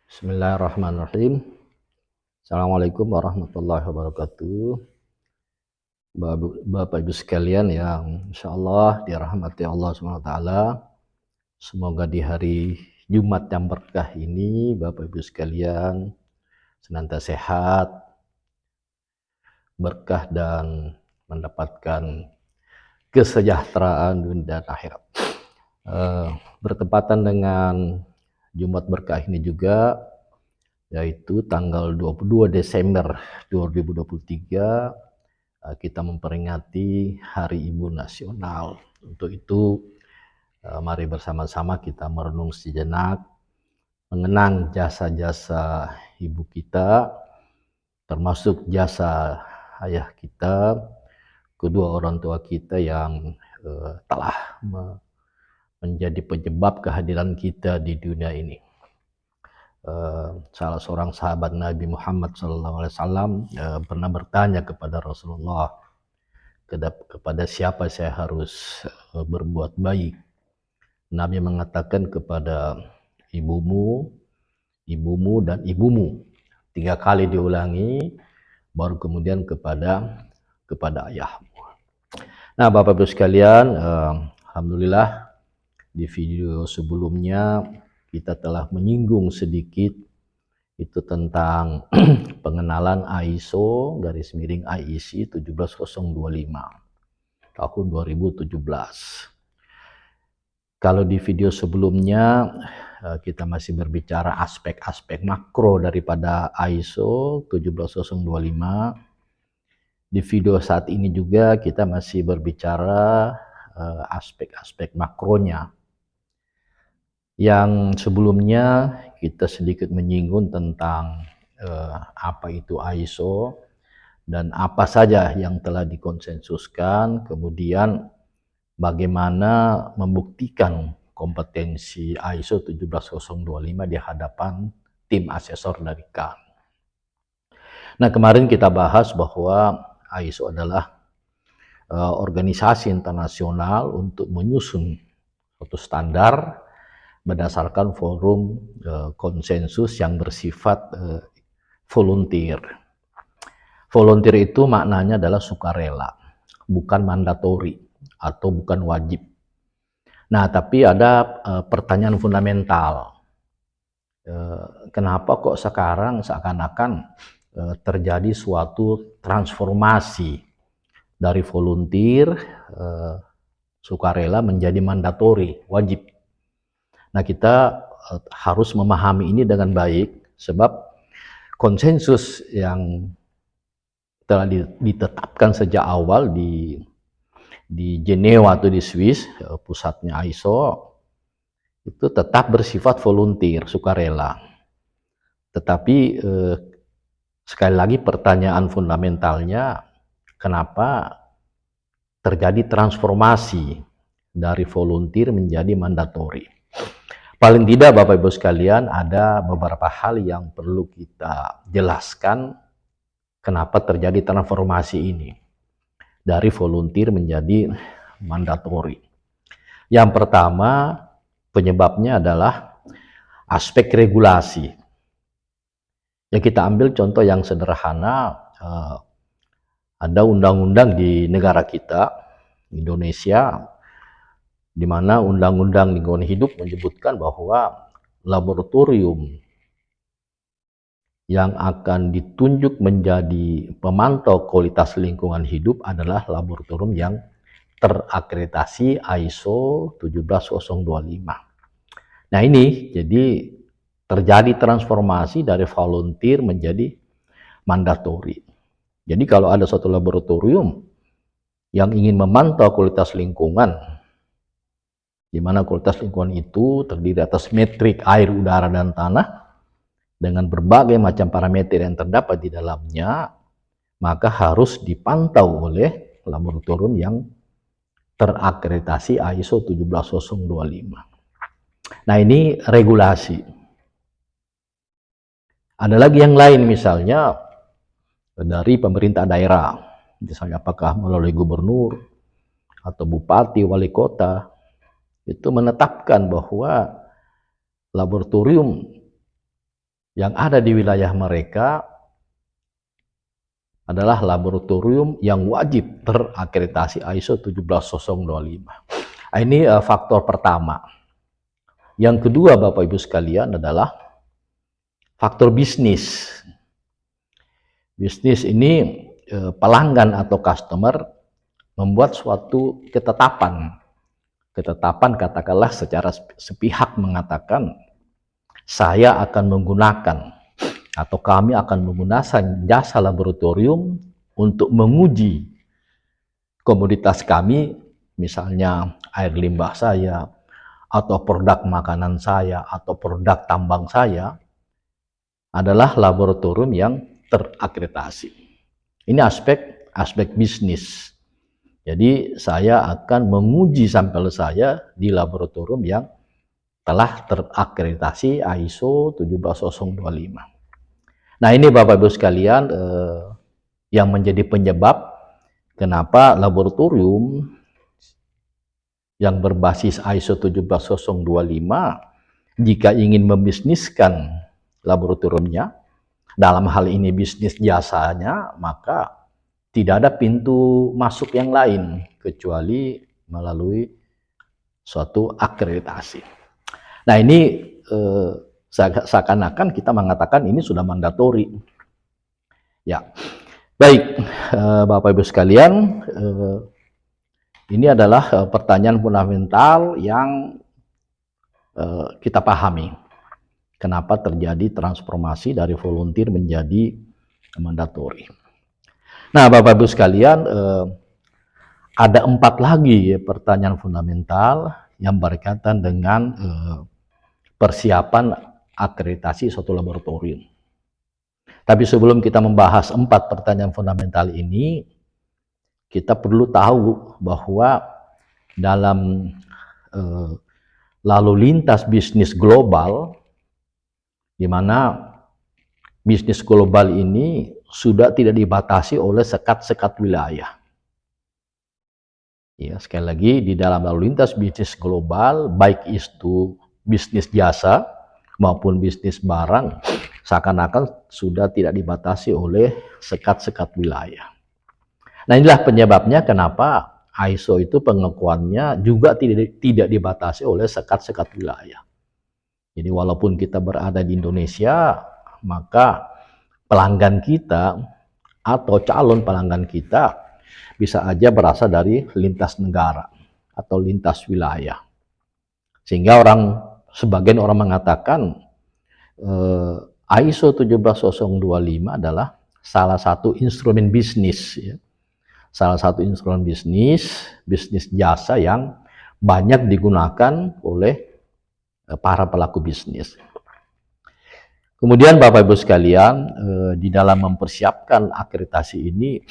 Bismillahirrahmanirrahim. Assalamualaikum warahmatullahi wabarakatuh. Bapak Ibu sekalian yang insya Allah dirahmati Allah SWT. Semoga di hari Jumat yang berkah ini Bapak Ibu sekalian senantiasa sehat, berkah dan mendapatkan kesejahteraan dunia dan akhirat. Bertepatan dengan Jumat berkah ini juga, yaitu tanggal 22 Desember 2023, kita memperingati Hari Ibu Nasional. Untuk itu, mari bersama-sama kita merenung sejenak, mengenang jasa-jasa ibu kita, termasuk jasa ayah kita, kedua orang tua kita yang telah menjadi penyebab kehadiran kita di dunia ini. Salah seorang sahabat Nabi Muhammad SAW pernah bertanya kepada Rasulullah, kepada siapa saya harus berbuat baik. Nabi mengatakan kepada ibumu, ibumu, dan ibumu. 3 kali diulangi, baru kemudian kepada ayahmu. Nah, Bapak Ibu sekalian, alhamdulillah di video sebelumnya kita telah menyinggung sedikit itu tentang pengenalan ISO IEC 17025 tahun 2017. Kalau di video sebelumnya kita masih berbicara aspek-aspek makro daripada ISO 17025, di video saat ini juga kita masih berbicara aspek-aspek makronya. Yang sebelumnya kita sedikit menyinggung tentang apa itu ISO dan apa saja yang telah dikonsensuskan, kemudian bagaimana membuktikan kompetensi ISO 17025 di hadapan tim asesor dari KAN. Nah, kemarin kita bahas bahwa ISO adalah organisasi internasional untuk menyusun suatu standar berdasarkan forum konsensus yang bersifat volunteer. Volunteer itu maknanya adalah sukarela, bukan mandatori atau bukan wajib. Nah, tapi ada pertanyaan fundamental. Kenapa kok sekarang seakan-akan terjadi suatu transformasi dari volunteer, sukarela menjadi mandatori, wajib. Nah, kita harus memahami ini dengan baik, sebab konsensus yang telah ditetapkan sejak awal di Jenewa atau di Swiss, pusatnya ISO, itu tetap bersifat volunteer, sukarela. Tetapi sekali lagi pertanyaan fundamentalnya, kenapa terjadi transformasi dari volunteer menjadi mandatori? Paling tidak Bapak Ibu sekalian, ada beberapa hal yang perlu kita jelaskan kenapa terjadi transformasi ini dari volunteer menjadi mandatori. Yang pertama, penyebabnya adalah aspek regulasi. Ya, kita ambil contoh yang sederhana, ada undang-undang di negara kita, Indonesia, di mana undang-undang lingkungan hidup menyebutkan bahwa laboratorium yang akan ditunjuk menjadi pemantau kualitas lingkungan hidup adalah laboratorium yang terakreditasi ISO 17025. Nah, ini jadi terjadi transformasi dari volunteer menjadi mandatori. Jadi kalau ada suatu laboratorium yang ingin memantau kualitas lingkungan, di mana kualitas lingkungan itu terdiri atas metrik air, udara, dan tanah dengan berbagai macam parameter yang terdapat di dalamnya, maka harus dipantau oleh laboratorium yang terakreditasi ISO 17025. Nah, ini regulasi. Ada lagi yang lain, misalnya dari pemerintah daerah, misalnya apakah melalui gubernur atau bupati, wali kota, itu menetapkan bahwa laboratorium yang ada di wilayah mereka adalah laboratorium yang wajib terakreditasi ISO 17025. Ini faktor pertama. Yang kedua, Bapak Ibu sekalian, adalah faktor bisnis. Bisnis ini pelanggan atau customer membuat suatu ketetapan. Ketetapan katakanlah secara sepihak mengatakan, saya akan menggunakan atau kami akan menggunakan jasa laboratorium untuk menguji komoditas kami, misalnya air limbah saya, atau produk makanan saya, atau produk tambang saya, adalah laboratorium yang terakreditasi. Ini aspek bisnis. Jadi saya akan menguji sampel saya di laboratorium yang telah terakreditasi ISO 17025. Nah, ini Bapak Ibu sekalian yang menjadi penyebab kenapa laboratorium yang berbasis ISO 17025 jika ingin membisniskan laboratoriumnya, dalam hal ini bisnis jasanya, maka tidak ada pintu masuk yang lain kecuali melalui suatu akreditasi. Nah, ini seakan-akan kita mengatakan ini sudah mandatori. Ya, baik, Bapak Ibu sekalian, ini adalah pertanyaan fundamental yang kita pahami. Kenapa terjadi transformasi dari volunteer menjadi mandatori. Nah, Bapak Ibu sekalian, ada 4 lagi pertanyaan fundamental yang berkaitan dengan persiapan akreditasi suatu laboratorium. Tapi sebelum kita membahas 4 pertanyaan fundamental ini, kita perlu tahu bahwa dalam lalu lintas bisnis global, di mana bisnis global ini sudah tidak dibatasi oleh sekat-sekat wilayah. Ya, sekali lagi, di dalam lalu lintas bisnis global, baik itu bisnis jasa maupun bisnis barang, seakan-akan sudah tidak dibatasi oleh sekat-sekat wilayah. Nah, inilah penyebabnya kenapa ISO itu pengakuannya juga tidak dibatasi oleh sekat-sekat wilayah. Jadi walaupun kita berada di Indonesia, maka pelanggan kita atau calon pelanggan kita bisa aja berasal dari lintas negara atau lintas wilayah. Sehingga sebagian orang mengatakan ISO 17025 adalah salah satu instrumen bisnis, ya. Salah satu instrumen bisnis jasa yang banyak digunakan oleh para pelaku bisnis. Kemudian Bapak Ibu sekalian, di dalam mempersiapkan akreditasi ini,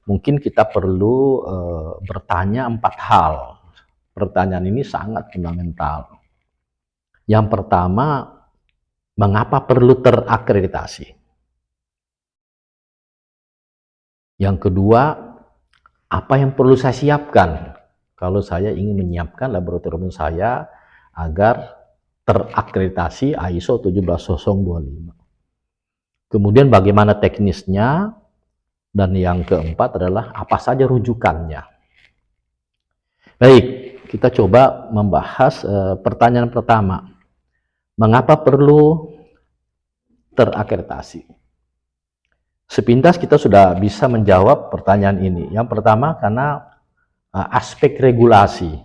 mungkin kita perlu bertanya 4 hal. Pertanyaan ini sangat fundamental. Yang pertama, mengapa perlu terakreditasi? Yang kedua, apa yang perlu saya siapkan kalau saya ingin menyiapkan laboratorium saya agar terakreditasi ISO 17025. Kemudian bagaimana teknisnya, dan yang keempat adalah apa saja rujukannya. Baik, kita coba membahas pertanyaan pertama. Mengapa perlu terakreditasi? Sepintas kita sudah bisa menjawab pertanyaan ini. Yang pertama karena aspek regulasi.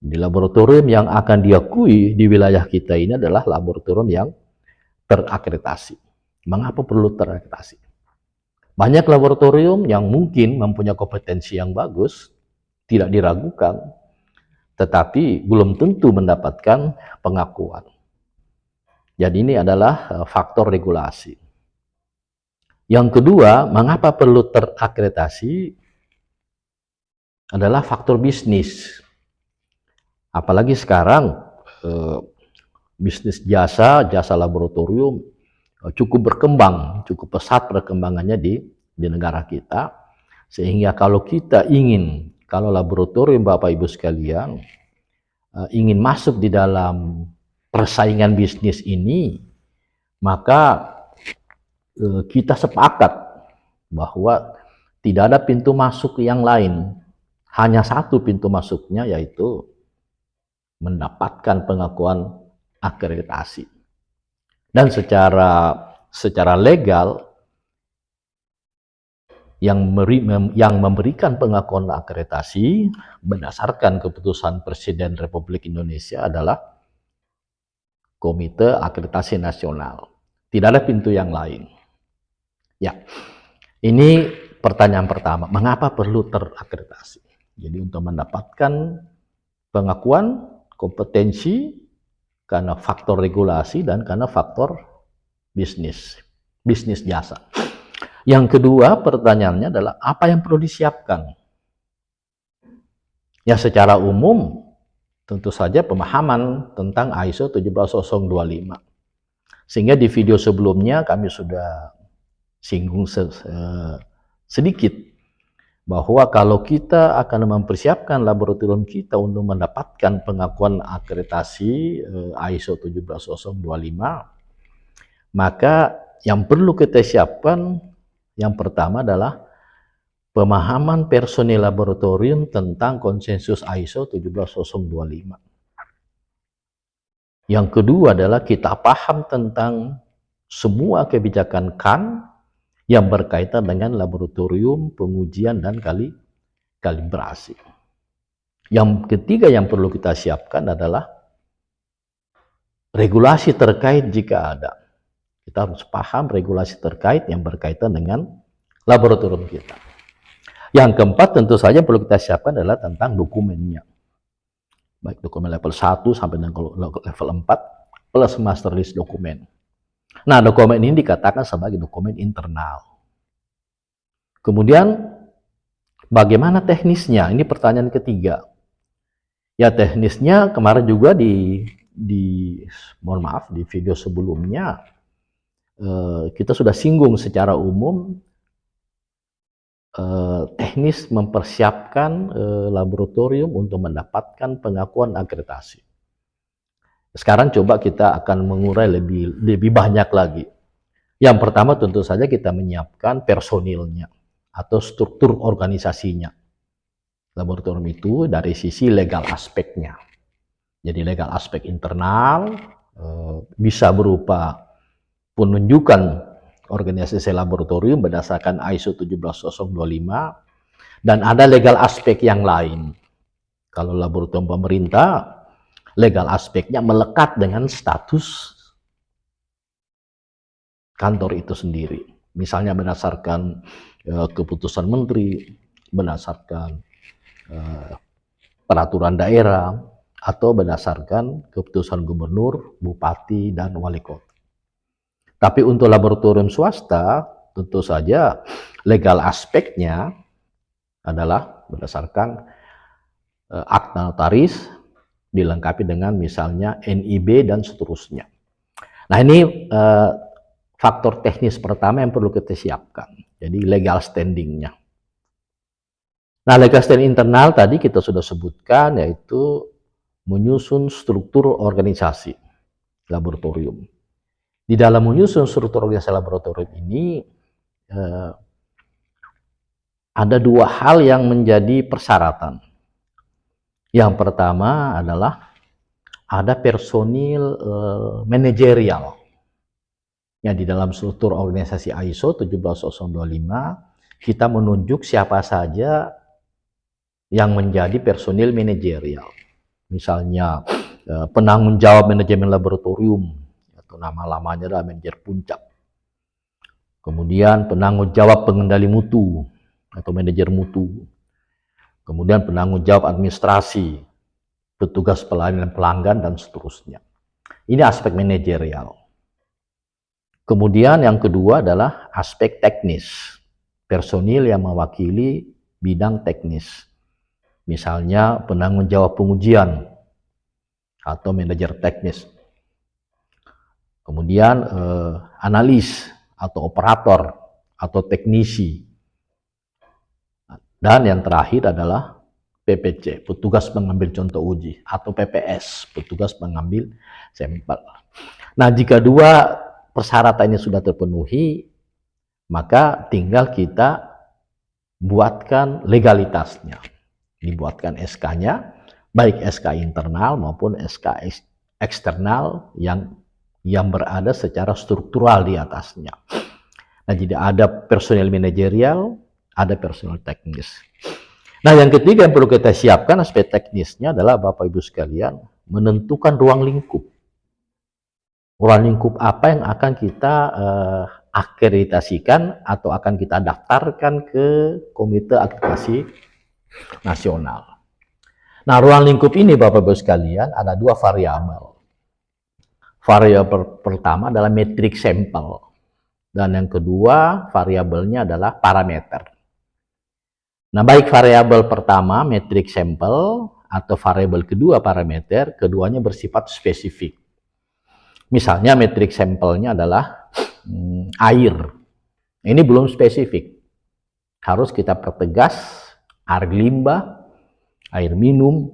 Di laboratorium yang akan diakui di wilayah kita ini adalah laboratorium yang terakreditasi. Mengapa perlu terakreditasi? Banyak laboratorium yang mungkin mempunyai kompetensi yang bagus, tidak diragukan, tetapi belum tentu mendapatkan pengakuan. Jadi ini adalah faktor regulasi. Yang kedua, mengapa perlu terakreditasi adalah faktor bisnis. Apalagi sekarang bisnis jasa laboratorium cukup berkembang, cukup pesat perkembangannya di negara kita. Sehingga kalau kita kalau laboratorium Bapak Ibu sekalian ingin masuk di dalam persaingan bisnis ini, maka kita sepakat bahwa tidak ada pintu masuk yang lain, hanya satu pintu masuknya, yaitu mendapatkan pengakuan akreditasi. Dan secara legal, yang memberikan pengakuan akreditasi berdasarkan keputusan Presiden Republik Indonesia adalah Komite Akreditasi Nasional. Tidak ada pintu yang lain. Ya, ini pertanyaan pertama, mengapa perlu terakreditasi? Jadi untuk mendapatkan pengakuan kompetensi karena faktor regulasi dan karena faktor bisnis jasa. Yang kedua pertanyaannya adalah apa yang perlu disiapkan? Ya, secara umum tentu saja pemahaman tentang ISO 17025. Sehingga di video sebelumnya kami sudah singgung sedikit bahwa kalau kita akan mempersiapkan laboratorium kita untuk mendapatkan pengakuan akreditasi ISO 17025, maka yang perlu kita siapkan yang pertama adalah pemahaman personil laboratorium tentang konsensus ISO 17025. Yang kedua adalah kita paham tentang semua kebijakan KAN yang berkaitan dengan laboratorium, pengujian, dan kalibrasi. Yang ketiga yang perlu kita siapkan adalah regulasi terkait jika ada. Kita harus paham regulasi terkait yang berkaitan dengan laboratorium kita. Yang keempat tentu saja perlu kita siapkan adalah tentang dokumennya. Baik dokumen level 1 sampai dengan level 4 plus master list dokumen. Nah, dokumen ini dikatakan sebagai dokumen internal. Kemudian bagaimana teknisnya? Ini pertanyaan ketiga. Ya, teknisnya kemarin juga mohon maaf, di video sebelumnya kita sudah singgung secara umum teknis mempersiapkan laboratorium untuk mendapatkan pengakuan akreditasi. Sekarang coba kita akan mengurai lebih banyak lagi. Yang pertama tentu saja kita menyiapkan personilnya atau struktur organisasinya. Laboratorium itu dari sisi legal aspeknya. Jadi legal aspek internal bisa berupa penunjukan organisasi laboratorium berdasarkan ISO 17025, dan ada legal aspek yang lain. Kalau laboratorium pemerintah, legal aspeknya melekat dengan status kantor itu sendiri. Misalnya berdasarkan keputusan menteri, berdasarkan peraturan daerah, atau berdasarkan keputusan gubernur, bupati, dan wali kota. Tapi untuk laboratorium swasta, tentu saja legal aspeknya adalah berdasarkan akta notaris, dilengkapi dengan misalnya NIB dan seterusnya. Nah, ini faktor teknis pertama yang perlu kita siapkan. Jadi legal standingnya. Nah, legal standing internal tadi kita sudah sebutkan, yaitu menyusun struktur organisasi laboratorium. Di dalam menyusun struktur organisasi laboratorium ini ada dua hal yang menjadi persyaratan. Yang pertama adalah ada personil manajerial. Ya, di dalam struktur organisasi ISO 17025 kita menunjuk siapa saja yang menjadi personil manajerial. Misalnya penanggung jawab manajemen laboratorium, atau nama lamanya adalah manajer puncak. Kemudian penanggung jawab pengendali mutu atau manajer mutu. Kemudian penanggung jawab administrasi, petugas pelayanan pelanggan, dan seterusnya. Ini aspek manajerial. Kemudian yang kedua adalah aspek teknis. Personil yang mewakili bidang teknis. Misalnya penanggung jawab pengujian atau manajer teknis. Kemudian analis atau operator atau teknisi. Dan yang terakhir adalah PPC, petugas pengambil contoh uji, atau PPS, petugas pengambil sampel. Nah, jika dua persyaratan ini sudah terpenuhi, maka tinggal kita buatkan legalitasnya. Dibuatkan SK-nya, baik SK internal maupun SK eksternal yang berada secara struktural di atasnya. Nah, jadi ada personel manajerial, ada personel teknis. Nah, yang ketiga yang perlu kita siapkan aspek teknisnya adalah Bapak Ibu sekalian, menentukan ruang lingkup. Ruang lingkup apa yang akan kita akreditasikan atau akan kita daftarkan ke Komite Akreditasi Nasional. Nah, ruang lingkup ini Bapak-Ibu sekalian ada dua variabel. Variabel pertama adalah metrik sampel dan yang kedua variabelnya adalah parameter. Nah, baik variabel pertama metrik sampel atau variabel kedua parameter, keduanya bersifat spesifik. Misalnya metrik sampelnya adalah air. Ini belum spesifik. Harus kita pertegas air limbah, air minum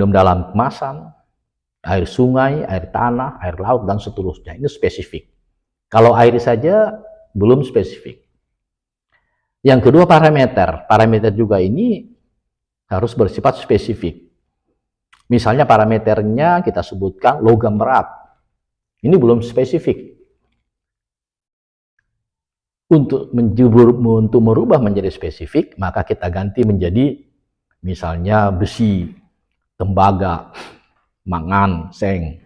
dalam kemasan, air sungai, air tanah, air laut, dan seterusnya. Ini spesifik. Kalau air saja belum spesifik. Yang kedua parameter. Parameter juga ini harus bersifat spesifik. Misalnya parameternya kita sebutkan logam berat. Ini belum spesifik. Untuk merubah menjadi spesifik, maka kita ganti menjadi misalnya besi, tembaga, mangan, seng.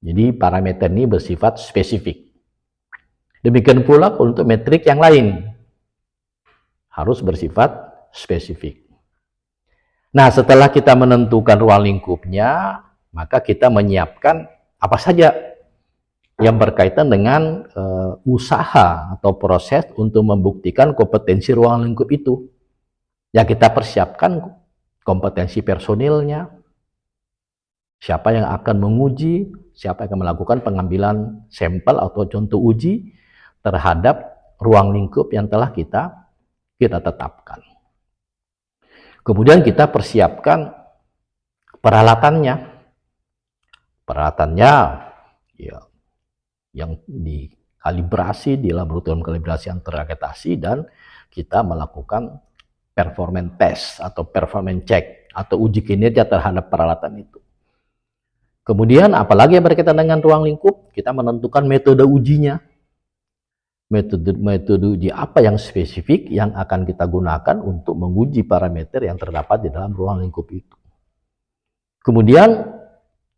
Jadi parameter ini bersifat spesifik. Demikian pula untuk metrik yang lain harus bersifat spesifik. Nah, setelah kita menentukan ruang lingkupnya, maka kita menyiapkan apa saja yang berkaitan dengan usaha atau proses untuk membuktikan kompetensi ruang lingkup itu. Ya, kita persiapkan kompetensi personilnya, siapa yang akan menguji, siapa yang akan melakukan pengambilan sampel atau contoh uji terhadap ruang lingkup yang telah kita tetapkan. Kemudian kita persiapkan peralatannya. Peralatannya ya yang dikalibrasi di laboratorium kalibrasi yang terakreditasi dan kita melakukan performance test atau performance check atau uji kinerja terhadap peralatan itu. Kemudian apalagi yang berkaitan dengan ruang lingkup, kita menentukan metode ujinya. Metode uji apa yang spesifik yang akan kita gunakan untuk menguji parameter yang terdapat di dalam ruang lingkup itu. Kemudian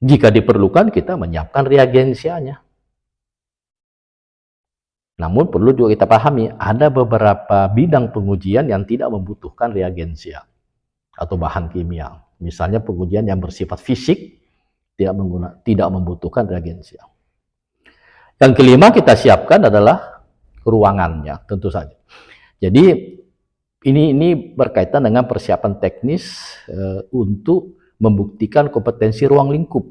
jika diperlukan kita menyiapkan reagensianya. Namun perlu juga kita pahami ada beberapa bidang pengujian yang tidak membutuhkan reagensia atau bahan kimia. Misalnya pengujian yang bersifat fisik tidak membutuhkan reagensia. Yang kelima kita siapkan adalah ruangannya, tentu saja. Jadi ini berkaitan dengan persiapan teknis untuk membuktikan kompetensi ruang lingkup.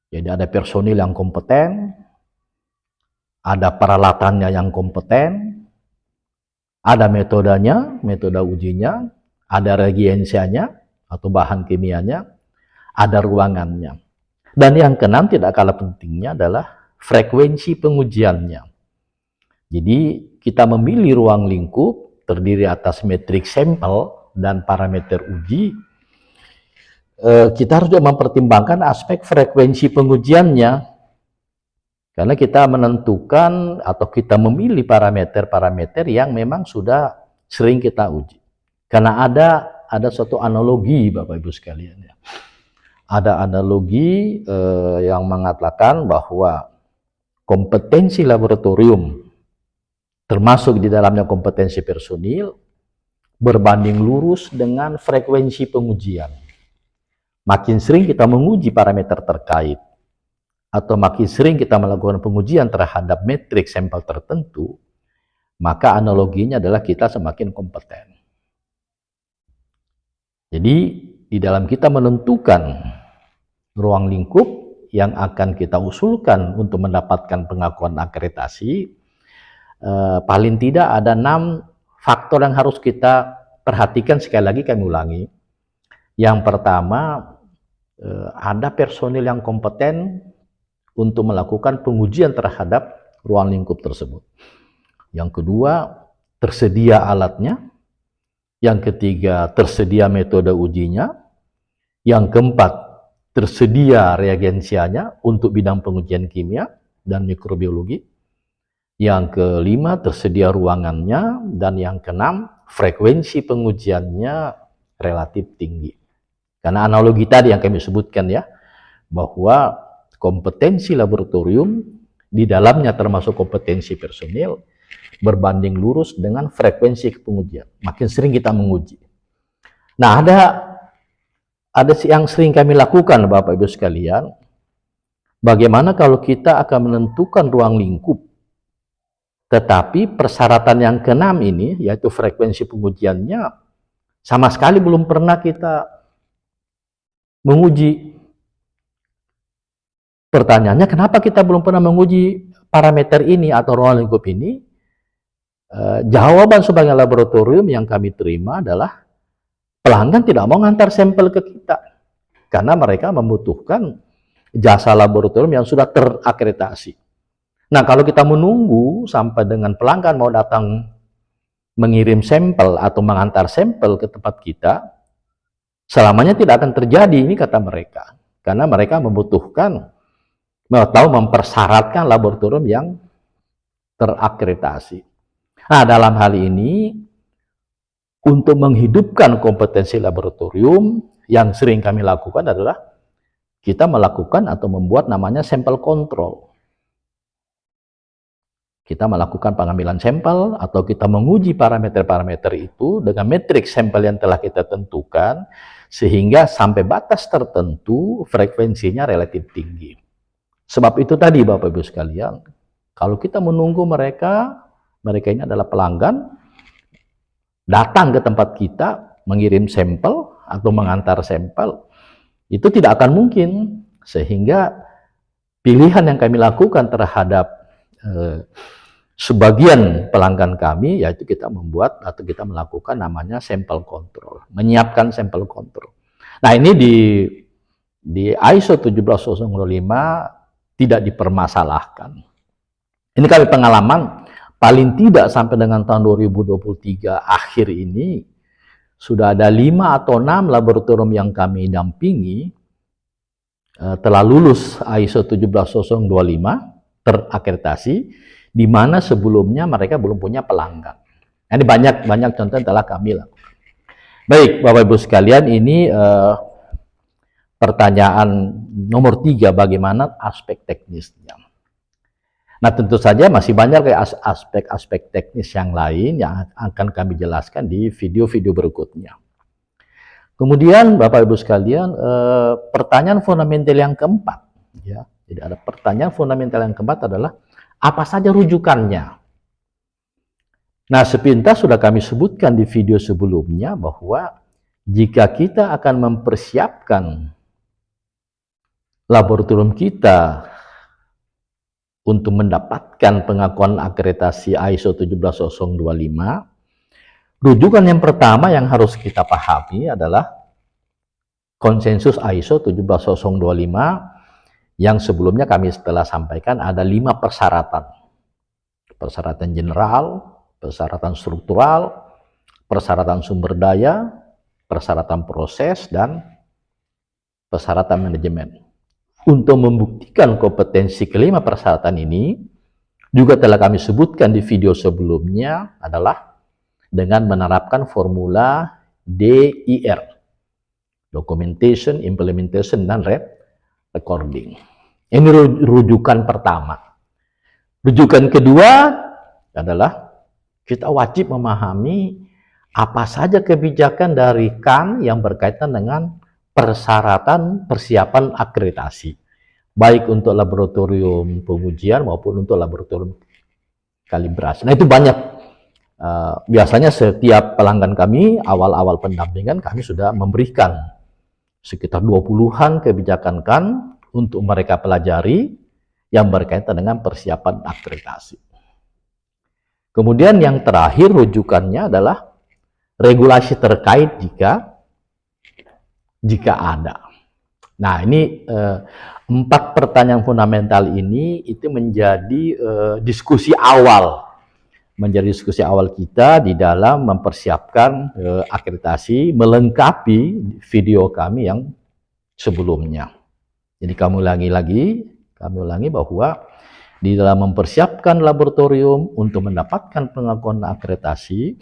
Jadi ada personil yang kompeten, ada peralatannya yang kompeten, ada metodenya, metode ujinya, ada reagensianya atau bahan kimianya, ada ruangannya. Dan yang keenam tidak kalah pentingnya adalah frekuensi pengujiannya. Jadi kita memilih ruang lingkup terdiri atas metrik sampel dan parameter uji. Kita harus juga mempertimbangkan aspek frekuensi pengujiannya. Karena kita menentukan atau kita memilih parameter-parameter yang memang sudah sering kita uji. Karena ada suatu analogi Bapak Ibu sekalian ya. Ada analogi yang mengatakan bahwa kompetensi laboratorium termasuk di dalamnya kompetensi personil, berbanding lurus dengan frekuensi pengujian. Makin sering kita menguji parameter terkait, atau makin sering kita melakukan pengujian terhadap metrik sampel tertentu, maka analoginya adalah kita semakin kompeten. Jadi, di dalam kita menentukan ruang lingkup yang akan kita usulkan untuk mendapatkan pengakuan akreditasi, paling tidak ada 6 faktor yang harus kita perhatikan. Sekali lagi kami ulangi. Yang pertama, ada personil yang kompeten untuk melakukan pengujian terhadap ruang lingkup tersebut. Yang kedua, tersedia alatnya. Yang ketiga, tersedia metode ujinya. Yang keempat, tersedia reagensianya untuk bidang pengujian kimia dan mikrobiologi. Yang kelima, tersedia ruangannya. Dan yang keenam, frekuensi pengujiannya relatif tinggi. Karena analogi tadi yang kami sebutkan ya, bahwa kompetensi laboratorium di dalamnya termasuk kompetensi personil berbanding lurus dengan frekuensi pengujian. Makin sering kita menguji. Nah, ada yang sering kami lakukan Bapak Ibu sekalian. Bagaimana kalau kita akan menentukan ruang lingkup, tetapi persyaratan yang keenam ini, yaitu frekuensi pengujiannya, sama sekali belum pernah kita menguji. Pertanyaannya, kenapa kita belum pernah menguji parameter ini atau ruang lingkup ini? Jawaban sebagai laboratorium yang kami terima adalah pelanggan tidak mau ngantar sampel ke kita karena mereka membutuhkan jasa laboratorium yang sudah terakreditasi. Nah, kalau kita menunggu sampai dengan pelanggan mau datang mengirim sampel atau mengantar sampel ke tempat kita, selamanya tidak akan terjadi, ini kata mereka. Karena mereka membutuhkan atau mempersyaratkan laboratorium yang terakreditasi. Nah, dalam hal ini, untuk menghidupkan kompetensi laboratorium, yang sering kami lakukan adalah kita melakukan atau membuat namanya sampel kontrol. Kita melakukan pengambilan sampel atau kita menguji parameter-parameter itu dengan metrik sampel yang telah kita tentukan, sehingga sampai batas tertentu frekuensinya relatif tinggi. Sebab itu tadi Bapak Ibu sekalian, kalau kita menunggu mereka ini adalah pelanggan, datang ke tempat kita, mengirim sampel atau mengantar sampel, itu tidak akan mungkin. Sehingga pilihan yang kami lakukan terhadap sebagian pelanggan kami, yaitu kita membuat atau kita melakukan namanya sampel kontrol, menyiapkan sampel kontrol. Nah, ini di ISO 17005 tidak dipermasalahkan. Ini kami pengalaman, paling tidak sampai dengan tahun 2023 akhir ini, sudah ada 5 atau 6 laboratorium yang kami dampingi telah lulus ISO 17025 terakreditasi, di mana sebelumnya mereka belum punya pelanggan. Ini banyak contoh yang telah kami lakukan. Baik, Bapak Ibu sekalian, ini pertanyaan nomor 3, bagaimana aspek teknisnya. Nah, tentu saja masih banyak aspek-aspek teknis yang lain yang akan kami jelaskan di video-video berikutnya. Kemudian Bapak Ibu sekalian, pertanyaan fundamental yang keempat, ya. Jadi ada pertanyaan fundamental yang keempat adalah apa saja rujukannya. Nah, sepintas sudah kami sebutkan di video sebelumnya bahwa jika kita akan mempersiapkan laboratorium kita untuk mendapatkan pengakuan akreditasi ISO 17025, rujukan yang pertama yang harus kita pahami adalah konsensus ISO 17025 yang sebelumnya kami telah sampaikan ada 5 persyaratan. Persyaratan general, persyaratan struktural, persyaratan sumber daya, persyaratan proses, dan persyaratan manajemen. Untuk membuktikan kompetensi kelima persyaratan ini, juga telah kami sebutkan di video sebelumnya adalah dengan menerapkan formula DIR, Documentation, Implementation, dan Recording. Ini rujukan pertama. Rujukan kedua adalah kita wajib memahami apa saja kebijakan dari KAN yang berkaitan dengan persyaratan persiapan akreditasi, baik untuk laboratorium pengujian maupun untuk laboratorium kalibrasi. Nah, itu banyak. Biasanya setiap pelanggan kami, awal-awal pendampingan, kami sudah memberikan sekitar 20-an kebijakan KAN untuk mereka pelajari yang berkaitan dengan persiapan akreditasi. Kemudian yang terakhir rujukannya adalah regulasi terkait jika ada. Nah, ini 4 pertanyaan fundamental ini itu menjadi diskusi awal kita di dalam mempersiapkan akreditasi melengkapi video kami yang sebelumnya. Jadi kami ulangi bahwa di dalam mempersiapkan laboratorium untuk mendapatkan pengakuan akreditasi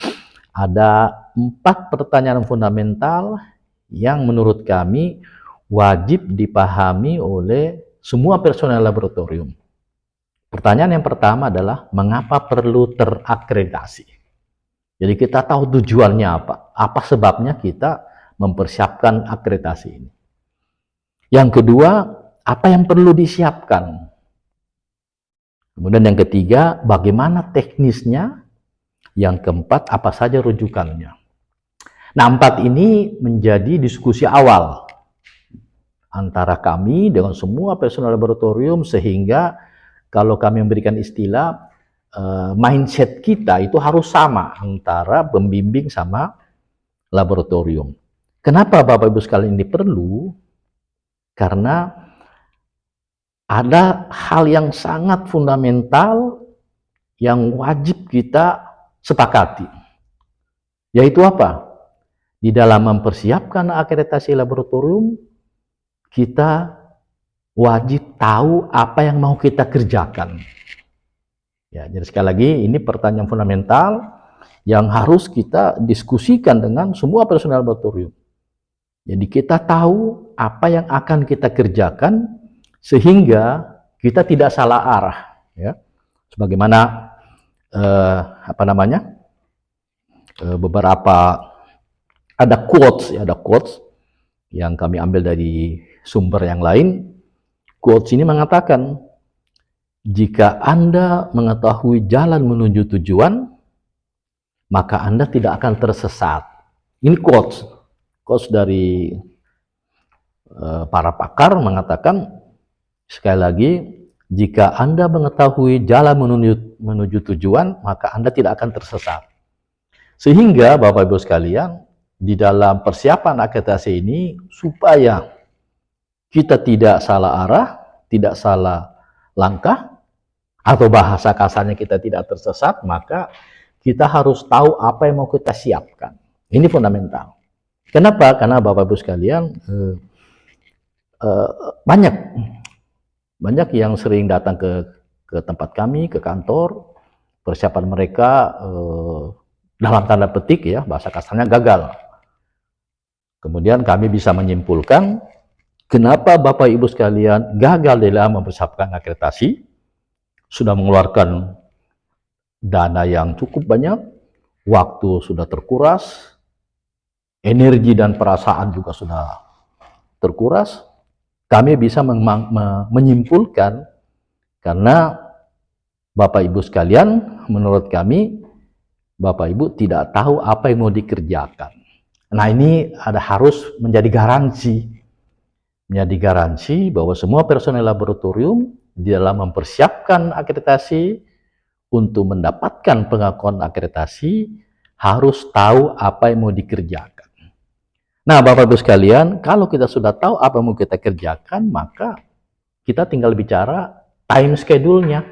ada 4 pertanyaan fundamental yang menurut kami wajib dipahami oleh semua personel laboratorium. Pertanyaan yang pertama adalah mengapa perlu terakreditasi? Jadi kita tahu tujuannya apa sebabnya kita mempersiapkan akreditasi ini. Yang kedua, apa yang perlu disiapkan? Kemudian yang ketiga, bagaimana teknisnya? Yang keempat, apa saja rujukannya? Nah, 4 ini menjadi diskusi awal antara kami dengan semua personel laboratorium, sehingga kalau kami memberikan istilah mindset kita itu harus sama antara pembimbing sama laboratorium. Kenapa Bapak Ibu sekalian ini perlu? Karena ada hal yang sangat fundamental yang wajib kita sepakati. Yaitu apa? Di dalam mempersiapkan akreditasi laboratorium, kita wajib tahu apa yang mau kita kerjakan. Ya, jadi sekali lagi ini pertanyaan fundamental yang harus kita diskusikan dengan semua personel laboratorium. Jadi kita tahu apa yang akan kita kerjakan sehingga kita tidak salah arah. Ya, sebagaimana beberapa ada quotes yang kami ambil dari sumber yang lain. Quotes ini mengatakan, jika Anda mengetahui jalan menuju tujuan, maka Anda tidak akan tersesat. Ini quotes dari para pakar mengatakan, sekali lagi, jika Anda mengetahui jalan menuju tujuan, maka Anda tidak akan tersesat. Sehingga Bapak Ibu sekalian, di dalam persiapan akreditasi ini, supaya kita tidak salah arah, tidak salah langkah, atau bahasa kasarnya kita tidak tersesat, maka kita harus tahu apa yang mau kita siapkan. Ini fundamental. Kenapa? Karena Bapak Ibu sekalian, banyak yang sering datang ke tempat kami, ke kantor, persiapan mereka dalam tanda petik ya, bahasa kasarnya gagal. Kemudian kami bisa menyimpulkan kenapa Bapak Ibu sekalian gagal dalam mempersiapkan akreditasi, sudah mengeluarkan dana yang cukup banyak, waktu sudah terkuras, energi dan perasaan juga sudah terkuras. Kami bisa menyimpulkan karena Bapak Ibu sekalian, menurut kami, Bapak Ibu tidak tahu apa yang mau dikerjakan. Nah, ini harus menjadi garansi bahwa semua personel laboratorium di dalam mempersiapkan akreditasi untuk mendapatkan pengakuan akreditasi harus tahu apa yang mau dikerjakan. Nah, Bapak Ibu sekalian, kalau kita sudah tahu apa yang mau kita kerjakan, maka kita tinggal bicara time schedule-nya.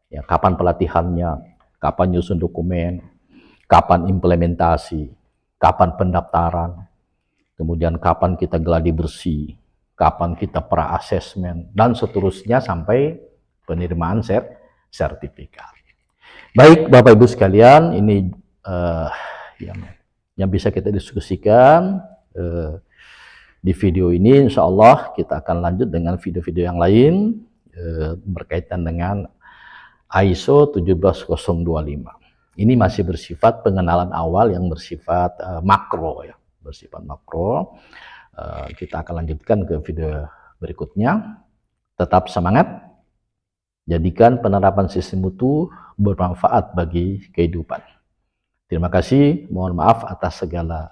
Ya, kapan pelatihannya, kapan nyusun dokumen, kapan implementasi, kapan pendaftaran, kemudian kapan kita gladi bersih, kapan kita pra-assessment, dan seterusnya sampai penerimaan sertifikat. Baik Bapak Ibu sekalian, ini yang bisa kita diskusikan di video ini. Insya Allah kita akan lanjut dengan video-video yang lain berkaitan dengan ISO 17025. Ini masih bersifat pengenalan awal yang bersifat makro ya, kita akan lanjutkan ke video berikutnya. Tetap semangat, jadikan penerapan sistem mutu bermanfaat bagi kehidupan. Terima kasih, mohon maaf atas segala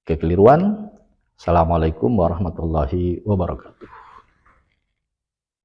kekeliruan. Assalamualaikum warahmatullahi wabarakatuh.